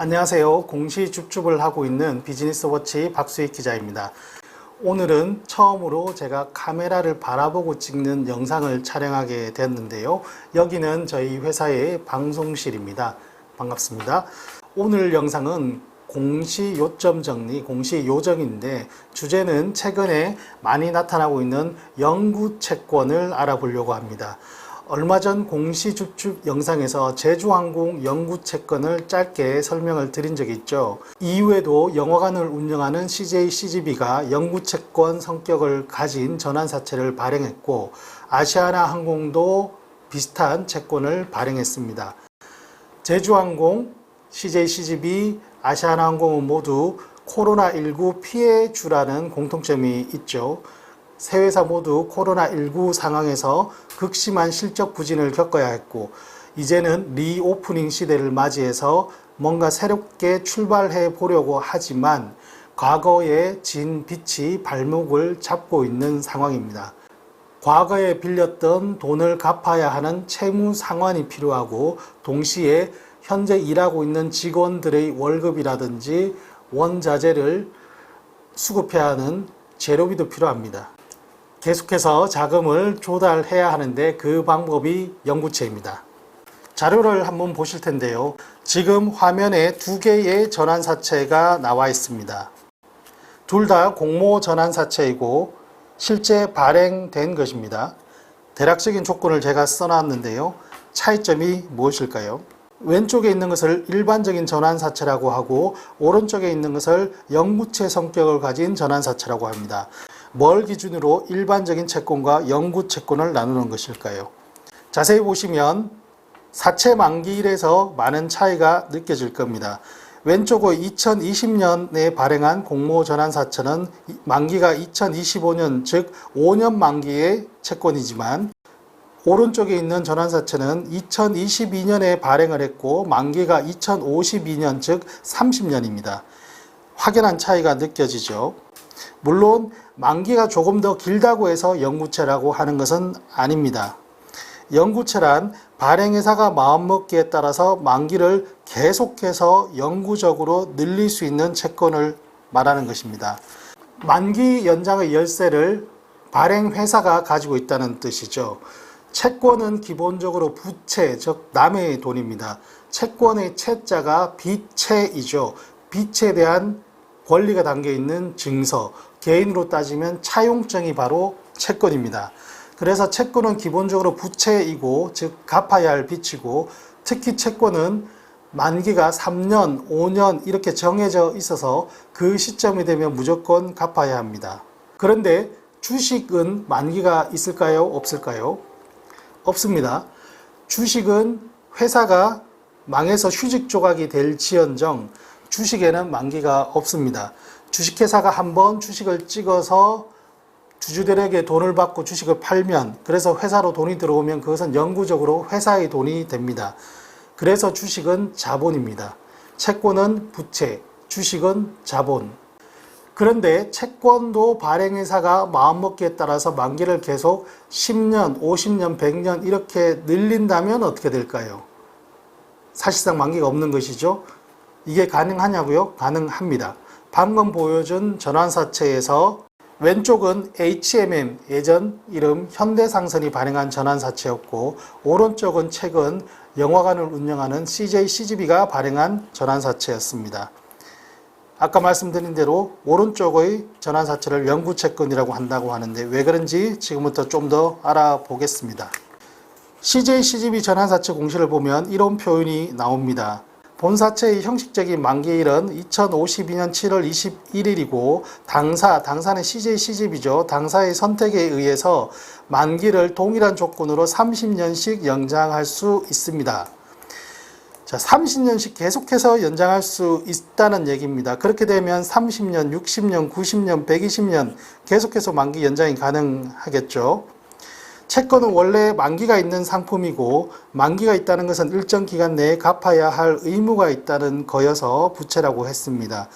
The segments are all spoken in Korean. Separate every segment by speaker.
Speaker 1: 안녕하세요. 공시줍줍을 하고 있는 비즈니스워치 박수익 기자입니다. 오늘은 처음으로 제가 카메라를 바라보고 찍는 영상을 촬영하게 되었는데요. 여기는 저희 회사의 방송실입니다. 반갑습니다. 오늘 영상은 공시 요점 정리, 공시 요정인데 주제는 최근에 많이 나타나고 있는 영구 채권을 알아보려고 합니다. 얼마 전 공시줍줍 영상에서 제주항공 영구 채권을 짧게 설명을 드린 적이 있죠. 이후에도 영화관을 운영하는 CJ CGV가 영구 채권 성격을 가진 전환사채를 발행했고 아시아나항공도 비슷한 채권을 발행했습니다. 제주항공, CJ CGV, 아시아나항공은 모두 코로나19 피해주라는 공통점이 있죠. 세 회사 모두 코로나19 상황에서 극심한 실적 부진을 겪어야 했고 이제는 리오프닝 시대를 맞이해서 뭔가 새롭게 출발해 보려고 하지만 과거에 진 빚이 발목을 잡고 있는 상황입니다. 과거에 빌렸던 돈을 갚아야 하는 채무 상환이 필요하고 동시에 현재 일하고 있는 직원들의 월급이라든지 원자재를 수급해야 하는 재료비도 필요합니다. 계속해서 자금을 조달해야 하는데 그 방법이 영구채입니다. 자료를 한번 보실 텐데요. 지금 화면에 두 개의 전환사채가 나와 있습니다. 둘 다 공모 전환사채이고 실제 발행된 것입니다. 대략적인 조건을 제가 써놨는데요. 차이점이 무엇일까요? 왼쪽에 있는 것을 일반적인 전환사채라고 하고 오른쪽에 있는 것을 영구채 성격을 가진 전환사채라고 합니다. 뭘 기준으로 일반적인 채권과 영구 채권을 나누는 것일까요? 자세히 보시면 사채 만기일에서 많은 차이가 느껴질 겁니다. 왼쪽의 2020년에 발행한 공모 전환사채는 만기가 2025년 즉 5년 만기의 채권이지만 오른쪽에 있는 전환사채는 2022년에 발행을 했고 만기가 2052년 즉 30년입니다. 확연한 차이가 느껴지죠. 물론 만기가 조금 더 길다고 해서 영구채라고 하는 것은 아닙니다. 영구채란 발행회사가 마음먹기에 따라서 만기를 계속해서 영구적으로 늘릴 수 있는 채권을 말하는 것입니다. 만기 연장의 열쇠를 발행회사가 가지고 있다는 뜻이죠. 채권은 기본적으로 부채, 즉 남의 돈입니다. 채권의 채자가 빚채이죠. 빚에 대한 권리가 담겨있는 증서, 개인으로 따지면 차용증이 바로 채권입니다. 그래서 채권은 기본적으로 부채이고 즉 갚아야 할 빚이고 특히 채권은 만기가 3년, 5년 이렇게 정해져 있어서 그 시점이 되면 무조건 갚아야 합니다. 그런데 주식은 만기가 있을까요? 없을까요? 없습니다. 주식은 회사가 망해서 휴직 조각이 될지언정 주식에는 만기가 없습니다. 주식회사가 한번 주식을 찍어서 주주들에게 돈을 받고 주식을 팔면 그래서 회사로 돈이 들어오면 그것은 영구적으로 회사의 돈이 됩니다. 그래서 주식은 자본입니다. 채권은 부채, 주식은 자본. 그런데 채권도 발행회사가 마음먹기에 따라서 만기를 계속 10년, 50년, 100년 이렇게 늘린다면 어떻게 될까요? 사실상 만기가 없는 것이죠. 이게 가능하냐고요? 가능합니다. 방금 보여준 전환사채에서 왼쪽은 HMM, 예전 이름 현대상선이 발행한 전환사채였고 오른쪽은 최근 영화관을 운영하는 CJ CGV가 발행한 전환사채였습니다. 아까 말씀드린 대로 오른쪽의 전환사채를 영구채권이라고 한다고 하는데 왜 그런지 지금부터 좀 더 알아보겠습니다. CJ CGV 전환사채 공시를 보면 이런 표현이 나옵니다. 본사채의 형식적인 만기일은 2052년 7월 21일이고 당사는 CJ CGV죠. 당사의 선택에 의해서 만기를 동일한 조건으로 30년씩 연장할 수 있습니다. 자, 30년씩 계속해서 연장할 수 있다는 얘기입니다. 그렇게 되면 30년, 60년, 90년, 120년 계속해서 만기 연장이 가능하겠죠. 채권은 원래 만기가 있는 상품이고 만기가 있다는 것은 일정 기간 내에 갚아야 할 의무가 있다는 거여서 부채라고 했습니다.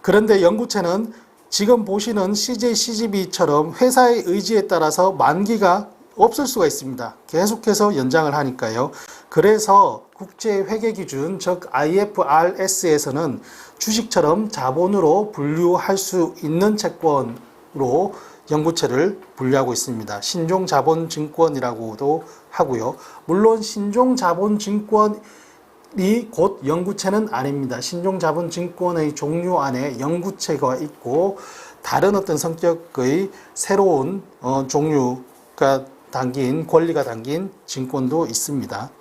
Speaker 1: 그런데 영구채는 지금 보시는 CJ CGV처럼 회사의 의지에 따라서 만기가 없을 수가 있습니다. 계속해서 연장을 하니까요. 그래서 국제회계기준 즉 IFRS에서는 주식처럼 자본으로 분류할 수 있는 채권으로 영구채를 분류하고 있습니다. 신종자본증권이라고도 하고요. 물론 신종자본증권이 곧 영구채는 아닙니다. 신종자본증권의 종류 안에 영구채가 있고 다른 어떤 성격의 새로운 종류가 담긴 권리가 담긴 증권도 있습니다.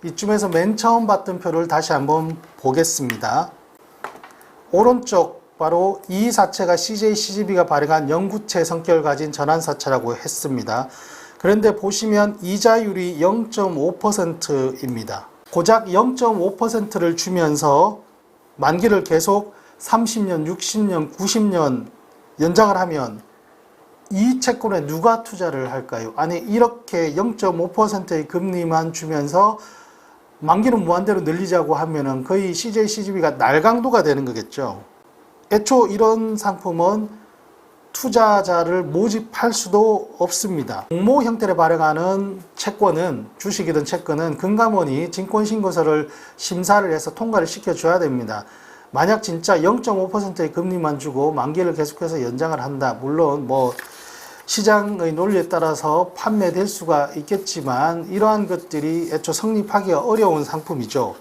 Speaker 1: 이쯤에서 맨 처음 봤던 표를 다시 한번 보겠습니다. 오른쪽 바로 이 사채가 CJ CGV가 발행한 영구채 성격을 가진 전환사채라고 했습니다. 그런데 보시면 이자율이 0.5%입니다. 고작 0.5%를 주면서 만기를 계속 30년, 60년, 90년 연장을 하면 이 채권에 누가 투자를 할까요? 아니 이렇게 0.5%의 금리만 주면서 만기는 무한대로 늘리자고 하면은 거의 CJ CGV가 날강도가 되는 거겠죠. 애초 이런 상품은 투자자를 모집할 수도 없습니다. 공모 형태로 발행하는 채권은 주식이든 채권은 금감원이 증권신고서를 심사를 해서 통과를 시켜줘야 됩니다. 만약 진짜 0.5%의 금리만 주고 만기를 계속해서 연장을 한다. 물론 뭐 시장의 논리에 따라서 판매될 수가 있겠지만 이러한 것들이 애초 성립하기가 어려운 상품이죠.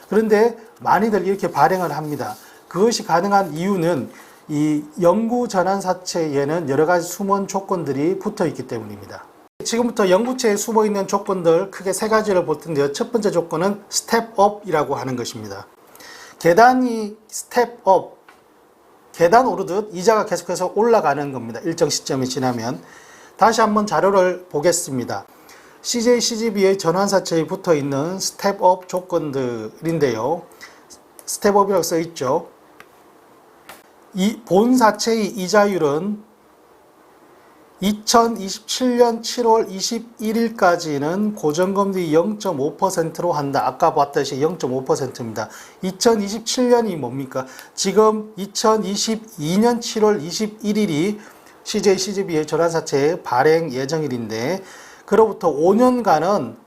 Speaker 1: 그런데 많이들 이렇게 발행을 합니다. 그것이 가능한 이유는 이 영구전환사채에는 여러 가지 숨은 조건들이 붙어 있기 때문입니다. 지금부터 영구채에 숨어 있는 조건들 크게 세 가지를 볼 텐데요. 첫 번째 조건은 스텝업이라고 하는 것입니다. 계단이 스텝업, 계단 오르듯 이자가 계속해서 올라가는 겁니다. 일정 시점이 지나면. 다시 한번 자료를 보겠습니다. CJ CGV의 전환사채에 붙어 있는 스텝업 조건들인데요. 스텝업이라고 써 있죠. 이 본사채의 이자율은 2027년 7월 21일까지는 고정금리 0.5%로 한다. 아까 봤듯이 0.5%입니다. 2027년이 뭡니까? 지금 2022년 7월 21일이 CJ CGV의 전환사채 발행 예정일인데 그로부터 5년간은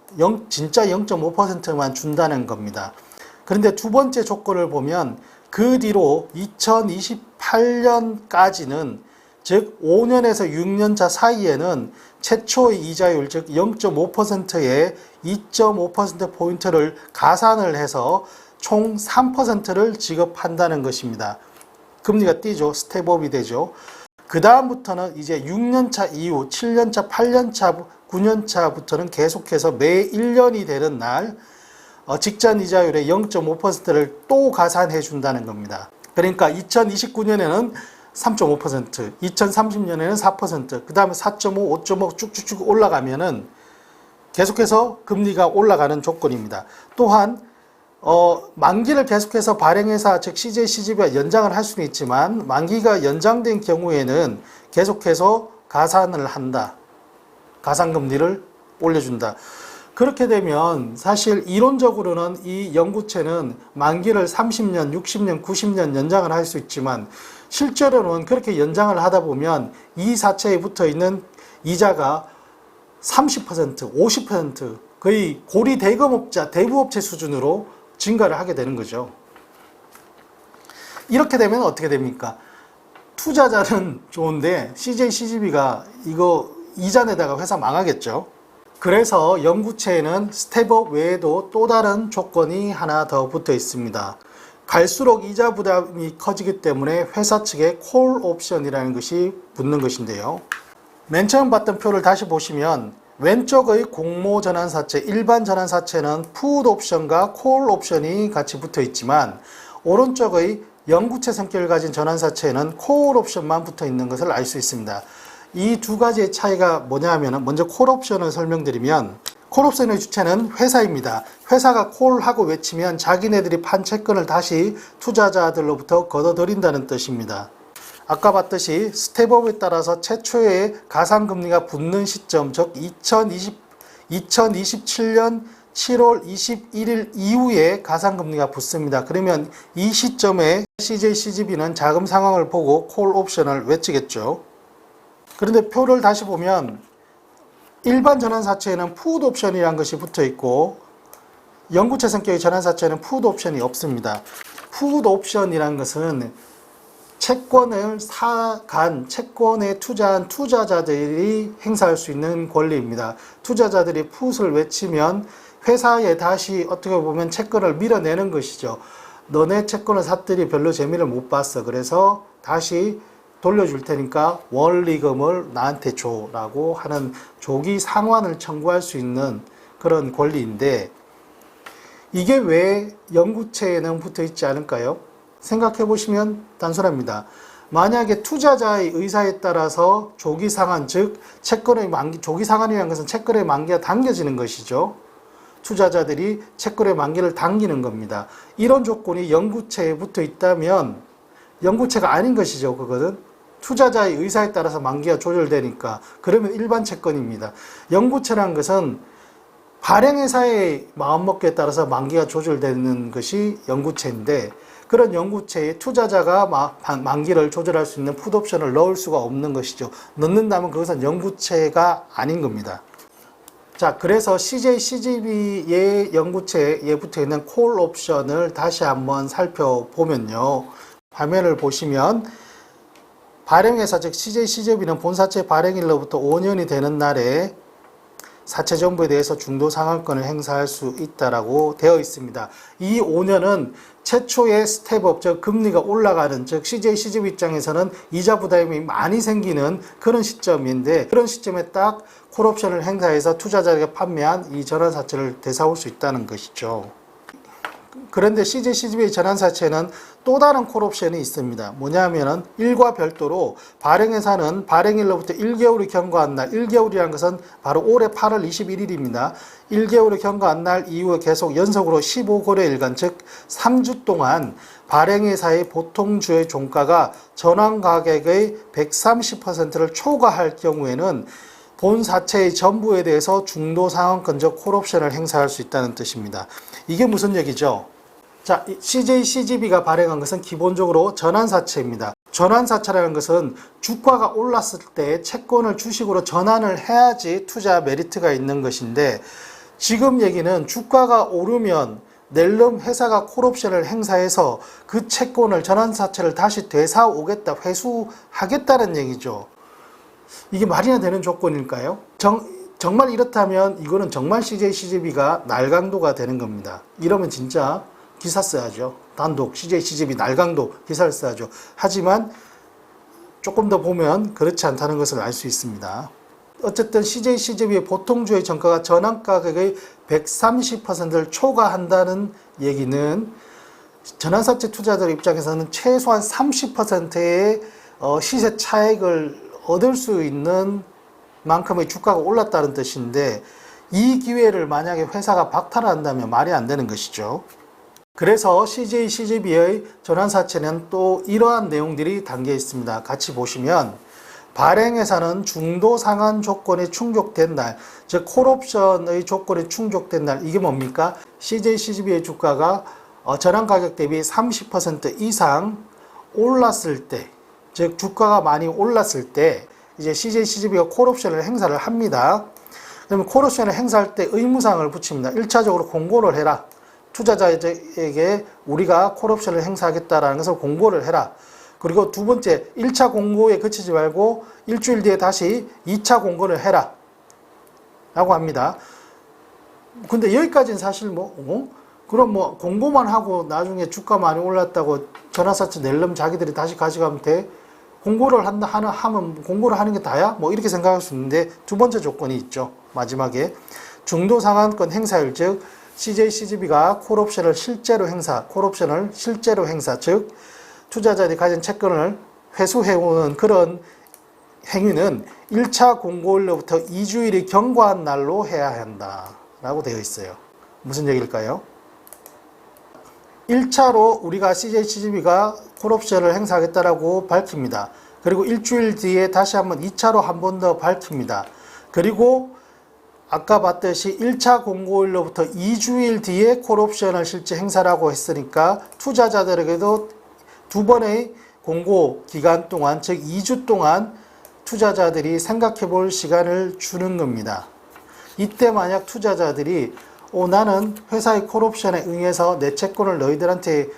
Speaker 1: 진짜 0.5%만 준다는 겁니다. 그런데 두 번째 조건을 보면 그 뒤로 2028년까지는 즉 5년에서 6년차 사이에는 최초의 이자율 즉 0.5%에 2.5%포인트를 가산을 해서 총 3%를 지급한다는 것입니다. 금리가 뛰죠. 스텝업이 되죠. 그 다음부터는 이제 6년차 이후 7년차, 8년차, 9년차부터는 계속해서 매 1년이 되는 날 직전 이자율의 0.5%를 또 가산해 준다는 겁니다. 그러니까 2029년에는 3.5%, 2030년에는 4%, 그 다음에 4.5, 5.5 쭉쭉쭉 올라가면은 계속해서 금리가 올라가는 조건입니다. 또한 만기를 계속해서 발행회사 즉 CJ CGV가 연장을 할 수는 있지만 만기가 연장된 경우에는 계속해서 가산을 한다. 가산금리를 올려준다. 그렇게 되면 사실 이론적으로는 이 영구채는 만기를 30년, 60년, 90년 연장을 할 수 있지만 실제로는 그렇게 연장을 하다 보면 이 사채에 붙어 있는 이자가 30%, 50% 거의 고리 대금업자, 대부업체 수준으로 증가를 하게 되는 거죠. 이렇게 되면 어떻게 됩니까? 투자자는 좋은데 CJ CGV가 이거 이자 내다가 회사 망하겠죠. 그래서 영구채에는 스텝업 외에도 또 다른 조건이 하나 더 붙어 있습니다. 갈수록 이자 부담이 커지기 때문에 회사 측에 콜 옵션이라는 것이 붙는 것인데요. 맨 처음 봤던 표를 다시 보시면 왼쪽의 공모 전환사채, 일반 전환사채는 풋 옵션과 콜 옵션이 같이 붙어 있지만 오른쪽의 영구채 성격을 가진 전환사채에는 콜 옵션만 붙어 있는 것을 알 수 있습니다. 이 두 가지의 차이가 뭐냐 하면 먼저 콜 옵션을 설명드리면 콜 옵션의 주체는 회사입니다. 회사가 콜하고 외치면 자기네들이 판 채권을 다시 투자자들로부터 걷어들인다는 뜻입니다. 아까 봤듯이 스텝업에 따라서 최초의 가산금리가 붙는 시점 즉 2027년 7월 21일 이후에 가산금리가 붙습니다. 그러면 이 시점에 CJ CGV는 자금 상황을 보고 콜 옵션을 외치겠죠. 그런데 표를 다시 보면 일반 전환사채에는 풋 옵션이라는 것이 붙어 있고 영구채 성격의 전환사채는 풋 옵션이 없습니다. 풋 옵션이란 것은 채권을 사간, 채권에 투자한 투자자들이 행사할 수 있는 권리입니다. 투자자들이 풋을 외치면 회사에 다시 어떻게 보면 채권을 밀어내는 것이죠. 너네 채권을 샀더니 별로 재미를 못 봤어. 그래서 다시 돌려줄 테니까 원리금을 나한테 줘 라고 하는 조기 상환을 청구할 수 있는 그런 권리인데, 이게 왜 영구채에는 붙어 있지 않을까요? 생각해 보시면 단순합니다. 만약에 투자자의 의사에 따라서 조기 상환, 즉 채권의 만기, 조기 상환이라는 것은 채권의 만기가 당겨지는 것이죠. 투자자들이 채권의 만기를 당기는 겁니다. 이런 조건이 영구채에 붙어 있다면 영구채가 아닌 것이죠. 그거는 투자자의 의사에 따라서 만기가 조절되니까, 그러면 일반 채권입니다. 영구채라는 것은 발행회사의 마음먹기에 따라서 만기가 조절되는 것이 영구채인데, 그런 영구채에 투자자가 만기를 조절할 수 있는 풋옵션을 넣을 수가 없는 것이죠. 넣는다면 그것은 영구채가 아닌 겁니다. 자, 그래서 CJ, CGB의 영구채에 붙어 있는 콜 옵션을 다시 한번 살펴보면요. 화면을 보시면 발행회사, 즉 CJ, CGB는 본사채 발행일로부터 5년이 되는 날에 사채 전부에 대해서 중도 상환권을 행사할 수 있다라고 되어 있습니다. 이 5년은 최초의 스텝업, 즉 금리가 올라가는, 즉 CJ, CGB 입장에서는 이자 부담이 많이 생기는 그런 시점인데, 그런 시점에 딱 콜옵션을 행사해서 투자자에게 판매한 이 전환사채를 되사올 수 있다는 것이죠. 그런데 CJ, CGB의 전환사채는 또 다른 콜옵션이 있습니다. 뭐냐면은 일과 별도로 발행회사는 발행일로부터 1개월이 경과한 날, 1개월이라는 것은 바로 올해 8월 21일입니다. 1개월이 경과한 날 이후에 계속 연속으로 15거래일간, 즉 3주 동안 발행회사의 보통주의 종가가 전환가격의 130%를 초과할 경우에는 본사채의 전부에 대해서 중도상환권적 콜옵션을 행사할 수 있다는 뜻입니다. 이게 무슨 얘기죠? 자, CJ, CGB가 발행한 것은 기본적으로 전환사채입니다. 전환사채라는 것은 주가가 올랐을 때 채권을 주식으로 전환을 해야지 투자 메리트가 있는 것인데, 지금 얘기는 주가가 오르면 낼름 회사가 콜옵션을 행사해서 그 채권을, 전환사채를 다시 되사오겠다, 회수하겠다는 얘기죠. 이게 말이나 되는 조건일까요? 정말 이렇다면 이거는 정말 CJ, CGB가 날강도가 되는 겁니다. 이러면 진짜 기사 써야죠. 단독 CJ, CGB 날강도 기사를 써야죠. 하지만 조금 더 보면 그렇지 않다는 것을 알 수 있습니다. 어쨌든 CJ, CGB의 보통주의 정가가 전환가격의 130%를 초과한다는 얘기는 전환사채 투자자 입장에서는 최소한 30%의 시세 차익을 얻을 수 있는 만큼의 주가가 올랐다는 뜻인데, 이 기회를 만약에 회사가 박탈한다면 말이 안 되는 것이죠. 그래서 CJ, CGB의 전환사채는 또 이러한 내용들이 담겨 있습니다. 같이 보시면 발행회사는 중도상환 조건이 충족된 날, 즉 콜옵션의 조건이 충족된 날, 이게 뭡니까? CJ, CGB의 주가가 전환가격 대비 30% 이상 올랐을 때, 즉 주가가 많이 올랐을 때 이제 CJ, CGB가 콜옵션을 행사를 합니다. 그러면 콜옵션을 행사할 때 의무사항을 붙입니다. 1차적으로 공고를 해라. 투자자에게 우리가 콜옵션을 행사하겠다라는 것을 공고를 해라. 그리고 두 번째, 1차 공고에 그치지 말고 일주일 뒤에 다시 2차 공고를 해라 라고 합니다. 근데 여기까지는 사실 그럼 공고만 하고 나중에 주가 많이 올랐다고 전환사채 낼려면 자기들이 다시 가져가면 돼? 공고를 하면 공고를 하는 게 다야? 이렇게 생각할 수 있는데, 두 번째 조건이 있죠. 마지막에 중도상환권 행사일, 즉 CJ, CGB가 콜옵션을 실제로 행사, 즉 투자자들이 가진 채권을 회수해오는 그런 행위는 1차 공고일로부터 2주일이 경과한 날로 해야 한다 라고 되어 있어요. 무슨 얘기일까요? 1차로 우리가 CJ, CGB가 콜옵션을 행사하겠다라고 밝힙니다. 그리고 일주일 뒤에 다시 한번 2차로 한 번 더 밝힙니다. 그리고 아까 봤듯이 1차 공고일로부터 2주일 뒤에 콜옵션을 실제 행사라고 했으니까 투자자들에게도 두 번의 공고 기간 동안, 즉 2주 동안 투자자들이 생각해 볼 시간을 주는 겁니다. 이때 만약 투자자들이 나는 회사의 콜옵션에 응해서 내 채권을 너희들한테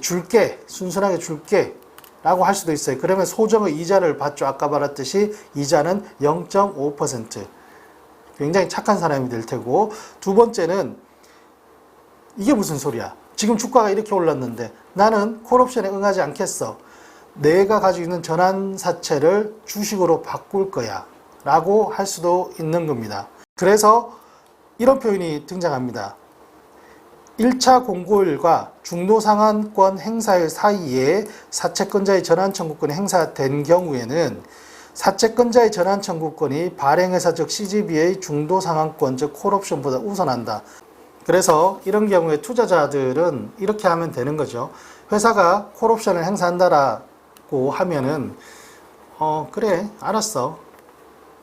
Speaker 1: 줄게, 순순하게 줄게 라고 할 수도 있어요. 그러면 소정의 이자를 받죠. 아까 말했듯이 이자는 0.5%. 굉장히 착한 사람이 될 테고, 두 번째는 이게 무슨 소리야? 지금 주가가 이렇게 올랐는데 나는 콜옵션에 응하지 않겠어. 내가 가지고 있는 전환사채를 주식으로 바꿀 거야 라고 할 수도 있는 겁니다. 그래서 이런 표현이 등장합니다. 1차 공고일과 중도상환권 행사일 사이에 사채권자의 전환청구권이 행사된 경우에는 사채권자의 전환청구권이 발행회사 즉 CGB의 중도상환권 즉 콜옵션보다 우선한다. 그래서 이런 경우에 투자자들은 이렇게 하면 되는 거죠. 회사가 콜옵션을 행사한다라고 하면은 그래 알았어.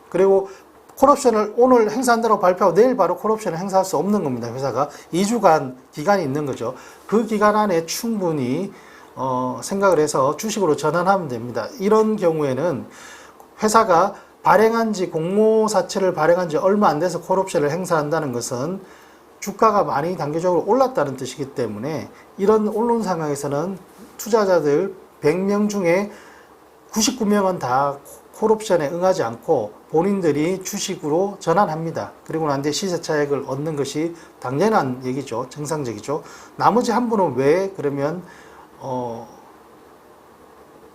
Speaker 1: 그리고 콜옵션을 오늘 행사한다고 발표하고 내일 바로 콜옵션을 행사할 수 없는 겁니다. 회사가 2주간 기간이 있는 거죠. 그 기간 안에 충분히 생각을 해서 주식으로 전환하면 됩니다. 이런 경우에는 회사가 발행한 지 공모사채를 발행한 지 얼마 안 돼서 콜옵션을 행사한다는 것은 주가가 많이 단계적으로 올랐다는 뜻이기 때문에 이런 오른 상황에서는 투자자들 100명 중에 99명은 다 콜옵션에 응하지 않고 본인들이 주식으로 전환합니다. 그리고 난 뒤에 시세 차익을 얻는 것이 당연한 얘기죠. 정상적이죠. 나머지 한 분은 왜 그러면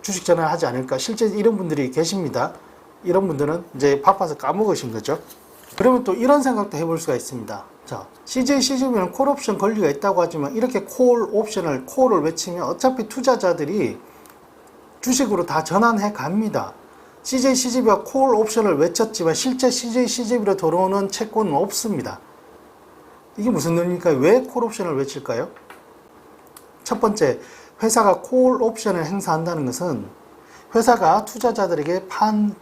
Speaker 1: 주식 전환하지 않을까? 실제 이런 분들이 계십니다. 이런 분들은 이제 바빠서 까먹으신 거죠. 그러면 또 이런 생각도 해볼 수가 있습니다. 자, CJ, CGV는 콜옵션 권리가 있다고 하지만 이렇게 콜을 외치면 어차피 투자자들이 주식으로 다 전환해 갑니다. CJ, CGV가 콜 옵션을 외쳤지만 실제 CJ, CGV로 들어오는 채권은 없습니다. 이게 무슨 의미입니까? 왜 콜 옵션을 외칠까요? 첫 번째, 회사가 콜 옵션을 행사한다는 것은 회사가 투자자들에게 판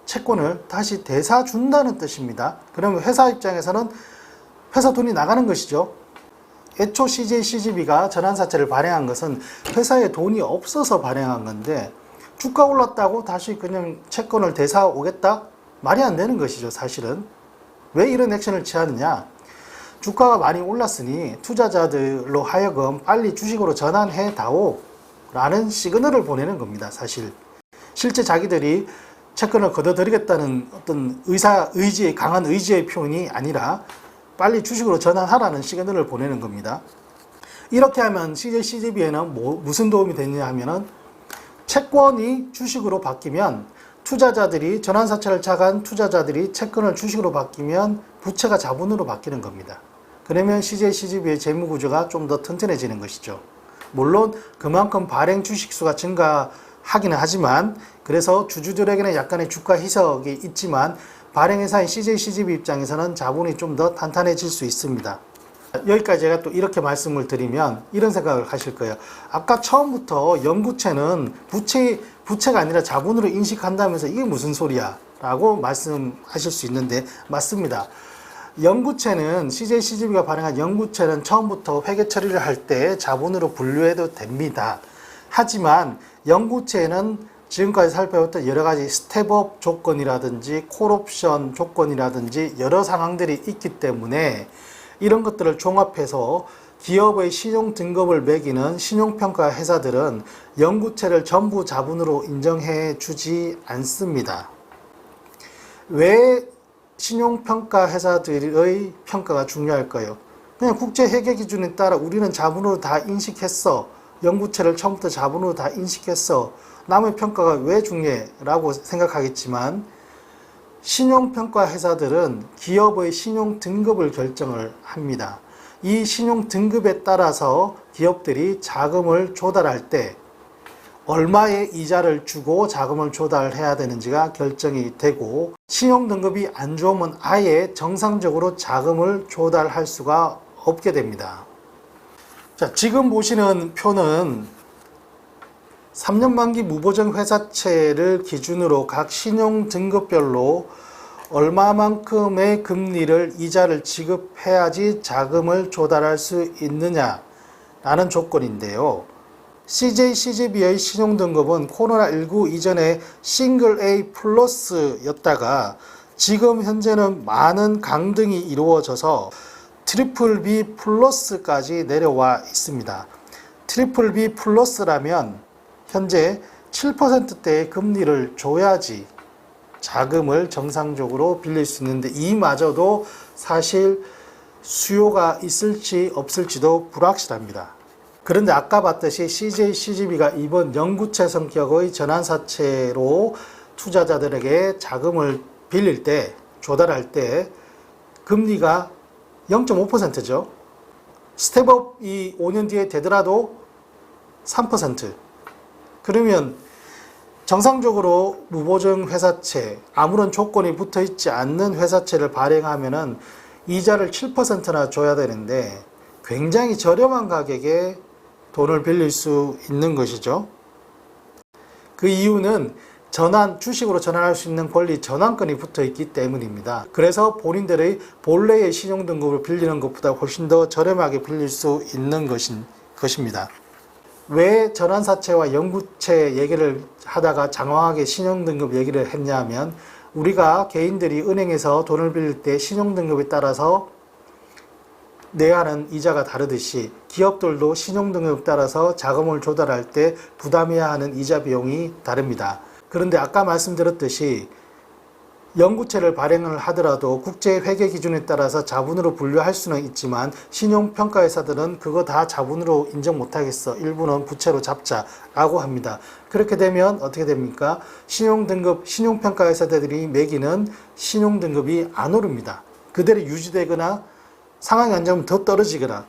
Speaker 1: 채권을 다시 되사준다는 뜻입니다. 그러면 회사 입장에서는 회사 돈이 나가는 것이죠. 애초 CJ, CGV가 전환사채를 발행한 것은 회사에 돈이 없어서 발행한 건데 주가 올랐다고 다시 그냥 채권을 되사 오겠다? 말이 안 되는 것이죠, 사실은. 왜 이런 액션을 취하느냐? 주가가 많이 올랐으니 투자자들로 하여금 빨리 주식으로 전환해 다오 라는 시그널을 보내는 겁니다, 사실. 실제 자기들이 채권을 걷어들이겠다는 어떤 강한 의지의 표현이 아니라 빨리 주식으로 전환하라는 시그널을 보내는 겁니다. 이렇게 하면 CJ, CGV에는 무슨 도움이 되느냐 하면은 채권이 주식으로 바뀌면 투자자들이 전환사채를 차간 투자자들이 채권을 주식으로 바뀌면 부채가 자본으로 바뀌는 겁니다. 그러면 CJ, CGV의 재무구조가 좀 더 튼튼해지는 것이죠. 물론 그만큼 발행 주식수가 증가하기는 하지만 그래서 주주들에게는 약간의 주가 희석이 있지만 발행회사인 CJ, CGV 입장에서는 자본이 좀 더 탄탄해질 수 있습니다. 여기까지 제가 또 이렇게 말씀을 드리면 이런 생각을 하실 거예요. 아까 처음부터 영구채는 부채가 아니라 자본으로 인식한다면서 이게 무슨 소리야? 라고 말씀하실 수 있는데 맞습니다. 영구채는 CJ, CGV가 발행한 영구채는 처음부터 회계 처리를 할 때 자본으로 분류해도 됩니다. 하지만 영구채는 지금까지 살펴봤던 여러 가지 스텝업 조건이라든지 콜옵션 조건이라든지 여러 상황들이 있기 때문에 이런 것들을 종합해서 기업의 신용 등급을 매기는 신용평가 회사들은 영구채를 전부 자본으로 인정해 주지 않습니다. 왜 신용평가 회사들의 평가가 중요할까요? 그냥 국제 회계 기준에 따라 우리는 자본으로 다 인식했어. 영구채를 처음부터 자본으로 다 인식했어. 남의 평가가 왜 중요해? 라고 생각하겠지만 신용평가 회사들은 기업의 신용 등급을 결정을 합니다. 이 신용 등급에 따라서 기업들이 자금을 조달할 때 얼마의 이자를 주고 자금을 조달해야 되는지가 결정이 되고 신용 등급이 안 좋으면 아예 정상적으로 자금을 조달할 수가 없게 됩니다. 자, 지금 보시는 표는 3년 만기 무보정 회사채를 기준으로 각 신용 등급별로 얼마만큼의 금리를 이자를 지급해야지 자금을 조달할 수 있느냐라는 조건인데요. CJ, CGV의 신용 등급은 코로나19 이전에 싱글 A 플러스였다가 지금 현재는 많은 강등이 이루어져서 트리플 B 플러스까지 내려와 있습니다. 트리플 B 플러스라면 현재 7%대의 금리를 줘야지 자금을 정상적으로 빌릴 수 있는데 이마저도 사실 수요가 있을지 없을지도 불확실합니다. 그런데 아까 봤듯이 CJ, CGB가 이번 영구채 성격의 전환사채로 투자자들에게 자금을 빌릴 때, 조달할 때 금리가 0.5%죠. 스텝업이 5년 뒤에 되더라도 3%. 그러면 정상적으로 무보증 회사채, 아무런 조건이 붙어 있지 않는 회사채를 발행하면은 이자를 7%나 줘야 되는데 굉장히 저렴한 가격에 돈을 빌릴 수 있는 것이죠. 그 이유는 주식으로 전환할 수 있는 권리 전환권이 붙어 있기 때문입니다. 그래서 본인들의 본래의 신용등급을 빌리는 것보다 훨씬 더 저렴하게 빌릴 수 있는 것입니다. 왜 전환사채와 영구채 얘기를 하다가 장황하게 신용등급 얘기를 했냐면 우리가 개인들이 은행에서 돈을 빌릴 때 신용등급에 따라서 내야 하는 이자가 다르듯이 기업들도 신용등급에 따라서 자금을 조달할 때 부담해야 하는 이자 비용이 다릅니다. 그런데 아까 말씀드렸듯이 영구채를 발행을 하더라도 국제회계 기준에 따라서 자본으로 분류할 수는 있지만 신용평가회사들은 그거 다 자본으로 인정 못하겠어. 일부는 부채로 잡자라고 합니다. 그렇게 되면 어떻게 됩니까? 신용평가회사들이 매기는 신용등급이 안 오릅니다. 그대로 유지되거나 상황이 안 좋으면 더 떨어지거나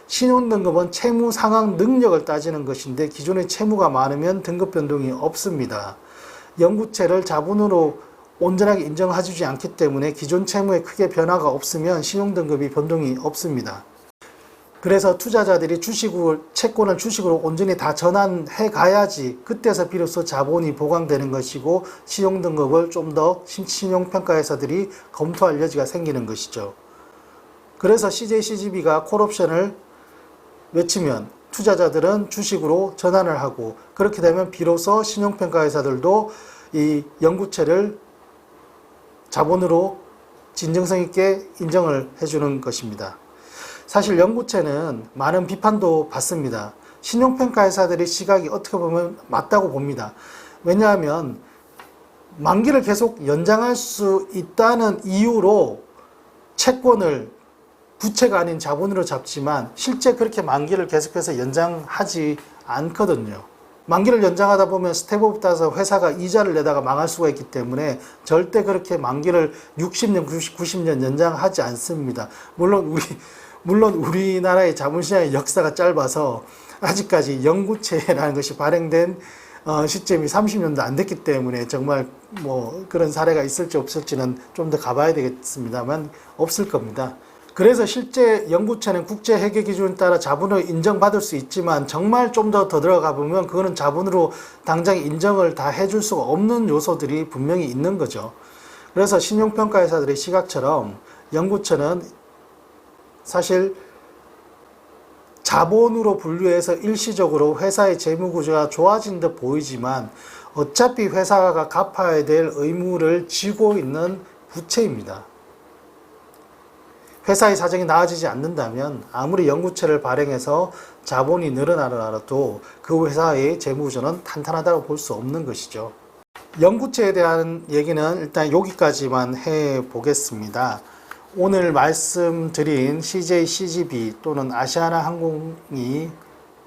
Speaker 1: 신용등급은 채무 상환 능력을 따지는 것인데 기존의 채무가 많으면 등급 변동이 없습니다. 영구채를 자본으로 온전하게 인정해주지 않기 때문에 기존 채무에 크게 변화가 없으면 신용등급이 변동이 없습니다. 그래서 투자자들이 채권을 주식으로 온전히 다 전환해 가야지 그때서 비로소 자본이 보강되는 것이고 신용등급을 좀 더 신용평가회사들이 검토할 여지가 생기는 것이죠. 그래서 CJ, CGB가 콜옵션을 외치면 투자자들은 주식으로 전환을 하고 그렇게 되면 비로소 신용평가회사들도 이 영구채를 자본으로 진정성 있게 인정을 해주는 것입니다. 사실 영구채는 많은 비판도 받습니다. 신용평가회사들의 시각이 어떻게 보면 맞다고 봅니다. 왜냐하면 만기를 계속 연장할 수 있다는 이유로 채권을 부채가 아닌 자본으로 잡지만 실제 그렇게 만기를 계속해서 연장하지 않거든요. 만기를 연장하다 보면 스텝업 따라서 회사가 이자를 내다가 망할 수가 있기 때문에 절대 그렇게 만기를 60년, 90년 연장하지 않습니다. 물론 우리나라의 자본시장의 역사가 짧아서 아직까지 영구채라는 것이 발행된 시점이 30년도 안 됐기 때문에 정말 뭐 그런 사례가 있을지 없을지는 좀 더 가봐야 되겠습니다만 없을 겁니다. 그래서 실제 영구채는 국제회계 기준에 따라 자본으로 인정받을 수 있지만 정말 좀 더 들어가 보면 그거는 자본으로 당장 인정을 다 해줄 수가 없는 요소들이 분명히 있는 거죠. 그래서 신용평가회사들의 시각처럼 영구채는 사실 자본으로 분류해서 일시적으로 회사의 재무구조가 좋아진 듯 보이지만 어차피 회사가 갚아야 될 의무를 지고 있는 부채입니다. 회사의 사정이 나아지지 않는다면 아무리 영구채를 발행해서 자본이 늘어나더라도 그 회사의 재무구조는 탄탄하다고 볼 수 없는 것이죠. 영구채에 대한 얘기는 일단 여기까지만 해보겠습니다. 오늘 말씀드린 CJ, CGB 또는 아시아나항공이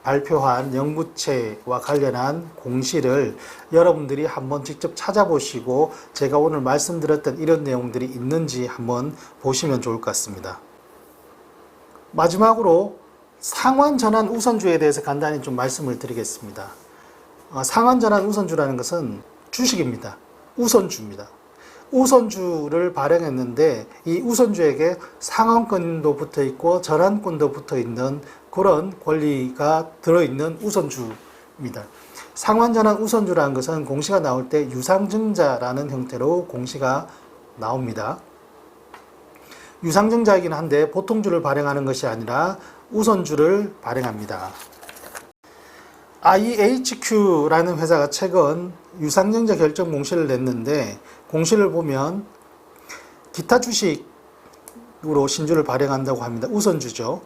Speaker 1: 발표한 영구채와 관련한 공시를 여러분들이 한번 직접 찾아보시고 제가 오늘 말씀드렸던 이런 내용들이 있는지 한번 보시면 좋을 것 같습니다. 마지막으로 상환전환 우선주에 대해서 간단히 좀 말씀을 드리겠습니다. 상환전환 우선주라는 것은 주식입니다. 우선주입니다. 우선주를 발행했는데 이 우선주에게 상환권도 붙어 있고 전환권도 붙어 있는 그런 권리가 들어있는 우선주입니다. 상환전환 우선주라는 것은 공시가 나올 때 유상증자라는 형태로 공시가 나옵니다. 유상증자이긴 한데 보통주를 발행하는 것이 아니라 우선주를 발행합니다. IHQ라는 회사가 최근 유상증자 결정 공시를 냈는데 공시를 보면 기타 주식 주식으로 신주를 발행한다고 합니다. 우선주죠.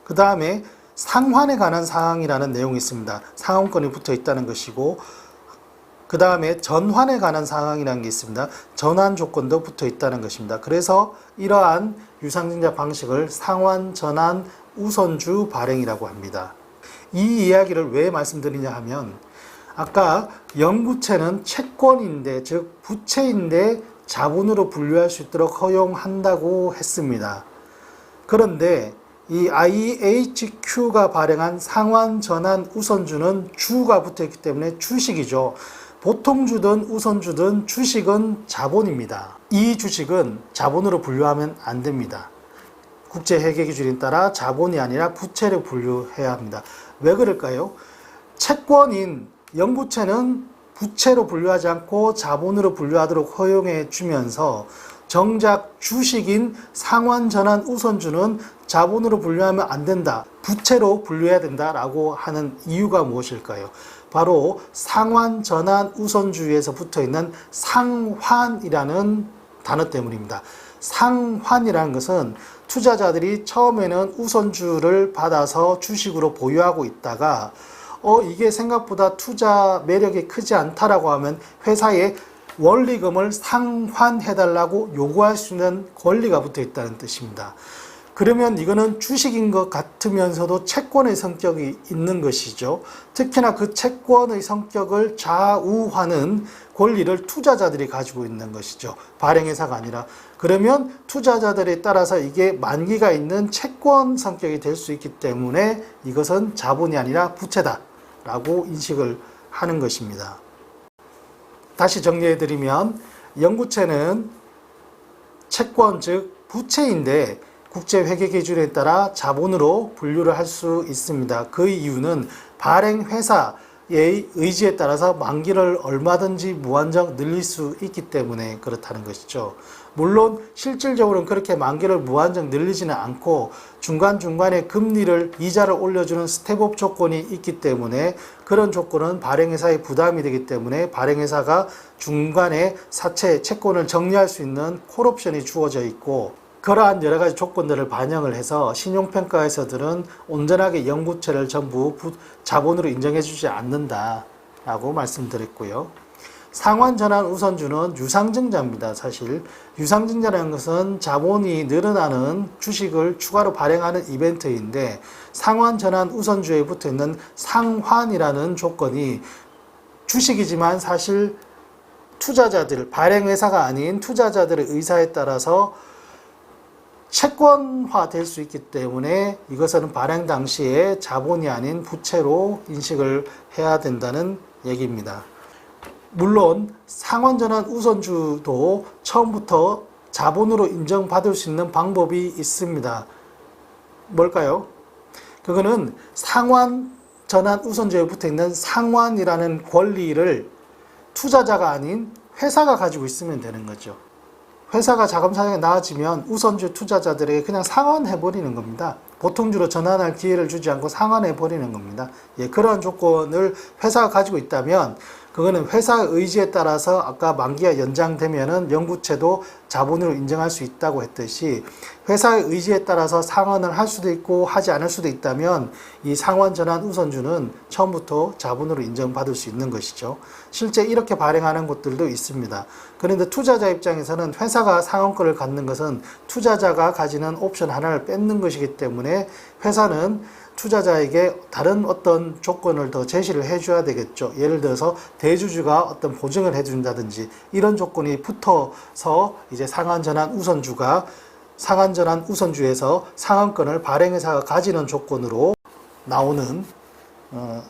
Speaker 1: 그 다음에 상환에 관한 사항이라는 내용이 있습니다. 상환권이 붙어 있다는 것이고, 그 다음에 전환에 관한 사항이라는 게 있습니다. 전환 조건도 붙어 있다는 것입니다. 그래서 이러한 유상증자 방식을 상환, 전환, 우선주 발행이라고 합니다. 이 이야기를 왜 말씀드리냐 하면, 아까 영부채는 채권인데, 즉 부채인데 자본으로 분류할 수 있도록 허용한다고 했습니다. 그런데 이 IHQ가 발행한 상환, 전환, 우선주는 주가 붙어 있기 때문에 주식이죠. 보통주든 우선주든 주식은 자본입니다. 이 주식은 자본으로 분류하면 안 됩니다. 국제회계기준에 따라 자본이 아니라 부채로 분류해야 합니다. 왜 그럴까요? 채권인 영부채는 부채로 분류하지 않고 자본으로 분류하도록 허용해 주면서 정작 주식인 상환, 전환, 우선주는 자본으로 분류하면 안 된다, 부채로 분류해야 된다라고 하는 이유가 무엇일까요? 바로 상환, 전환, 우선주에서 붙어있는 상환이라는 단어 때문입니다. 상환이라는 것은 투자자들이 처음에는 우선주를 받아서 주식으로 보유하고 있다가 이게 생각보다 투자 매력이 크지 않다라고 하면 회사에 원리금을 상환해달라고 요구할 수 있는 권리가 붙어 있다는 뜻입니다. 그러면 이거는 주식인 것 같으면서도 채권의 성격이 있는 것이죠. 특히나 그 채권의 성격을 좌우하는 권리를 투자자들이 가지고 있는 것이죠. 발행회사가 아니라. 그러면 투자자들에 따라서 이게 만기가 있는 채권 성격이 될 수 있기 때문에 이것은 자본이 아니라 부채다 라고 인식을 하는 것입니다. 다시 정리해드리면 영부채는 채권, 즉 부채인데 국제회계기준에 따라 자본으로 분류를 할 수 있습니다. 그 이유는 발행회사의 의지에 따라서 만기를 얼마든지 무한정 늘릴 수 있기 때문에 그렇다는 것이죠. 물론 실질적으로는 그렇게 만기를 무한정 늘리지는 않고 중간중간에 금리를, 이자를 올려주는 스텝업 조건이 있기 때문에 그런 조건은 발행회사의 부담이 되기 때문에 발행회사가 중간에 사채, 채권을 정리할 수 있는 콜옵션이 주어져 있고, 그러한 여러 가지 조건들을 반영을 해서 신용평가에서들은 온전하게 영부채를 전부 자본으로 인정해 주지 않는다라고 말씀드렸고요. 상환, 전환, 우선주는 유상증자입니다. 사실 유상증자라는 것은 자본이 늘어나는 주식을 추가로 발행하는 이벤트인데, 상환, 전환, 우선주에 붙어있는 상환이라는 조건이 주식이지만 사실 투자자들, 발행회사가 아닌 투자자들의 의사에 따라서 채권화 될 수 있기 때문에 이것은 발행 당시에 자본이 아닌 부채로 인식을 해야 된다는 얘기입니다. 물론 상환, 전환, 우선주도 처음부터 자본으로 인정받을 수 있는 방법이 있습니다. 뭘까요? 그거는 상환, 전환, 우선주에 붙어있는 상환이라는 권리를 투자자가 아닌 회사가 가지고 있으면 되는 거죠. 회사가 자금 사정이 나아지면 우선주 투자자들에게 그냥 상환해버리는 겁니다. 보통주로 전환할 기회를 주지 않고 상환해버리는 겁니다. 그러한 조건을 회사가 가지고 있다면 그거는 회사의 의지에 따라서 아까 만기가 연장되면은 영부채도 자본으로 인정할 수 있다고 했듯이 회사의 의지에 따라서 상환을 할 수도 있고 하지 않을 수도 있다면 이 상환, 전환, 우선주는 처음부터 자본으로 인정받을 수 있는 것이죠. 실제 이렇게 발행하는 곳들도 있습니다. 그런데 투자자 입장에서는 회사가 상환권을 갖는 것은 투자자가 가지는 옵션 하나를 뺏는 것이기 때문에 회사는 투자자에게 다른 어떤 조건을 더 제시를 해줘야 되겠죠. 예를 들어서 대주주가 어떤 보증을 해준다든지 이런 조건이 붙어서 이제 상환전환 우선주에서 상환권을 발행회사가 가지는 조건으로 나오는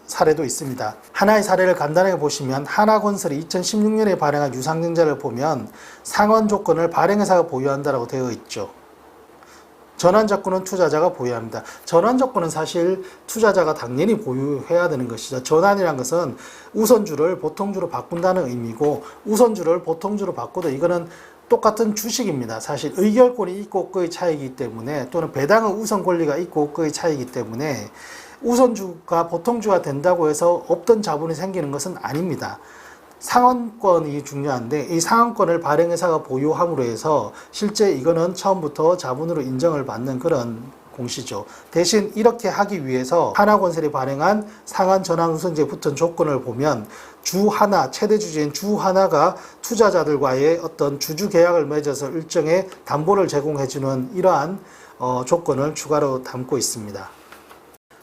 Speaker 1: 사례도 있습니다. 하나의 사례를 간단하게 보시면 하나건설이 2016년에 발행한 유상증자를 보면 상환 조건을 발행회사가 보유한다고 되어 있죠. 전환 조건은 투자자가 보유합니다. 전환 조건은 사실 투자자가 당연히 보유해야 되는 것이죠. 전환이란 것은 우선주를 보통주로 바꾼다는 의미고, 우선주를 보통주로 바꿔도 이거는 똑같은 주식입니다. 사실 의결권이 있고 없고의 차이이기 때문에, 또는 배당의 우선 권리가 있고 없고의 차이이기 때문에 우선주가 보통주가 된다고 해서 없던 자본이 생기는 것은 아닙니다. 상환권이 중요한데 이 상환권을 발행회사가 보유함으로 해서 실제 이거는 처음부터 자본으로 인정을 받는 그런 공시죠. 대신 이렇게 하기 위해서 하나건설이 발행한 상환전환우선지에 붙은 조건을 보면 주 하나, 최대 주주인 주 하나가 투자자들과의 어떤 주주 계약을 맺어서 일정의 담보를 제공해주는 이러한 조건을 추가로 담고 있습니다.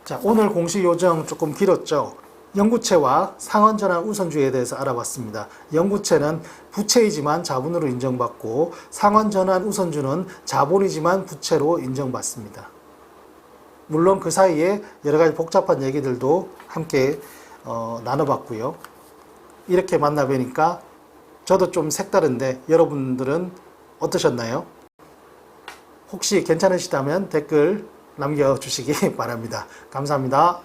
Speaker 1: 자, 오늘 공시 요정 조금 길었죠. 영구채와 상환전환 우선주에 대해서 알아봤습니다. 영구채는 부채이지만 자본으로 인정받고 상환전환 우선주는 자본이지만 부채로 인정받습니다. 물론 그 사이에 여러 가지 복잡한 얘기들도 함께 나눠봤고요. 이렇게 만나 뵈니까 저도 좀 색다른데 여러분들은 어떠셨나요? 혹시 괜찮으시다면 댓글 남겨주시기 바랍니다. 감사합니다.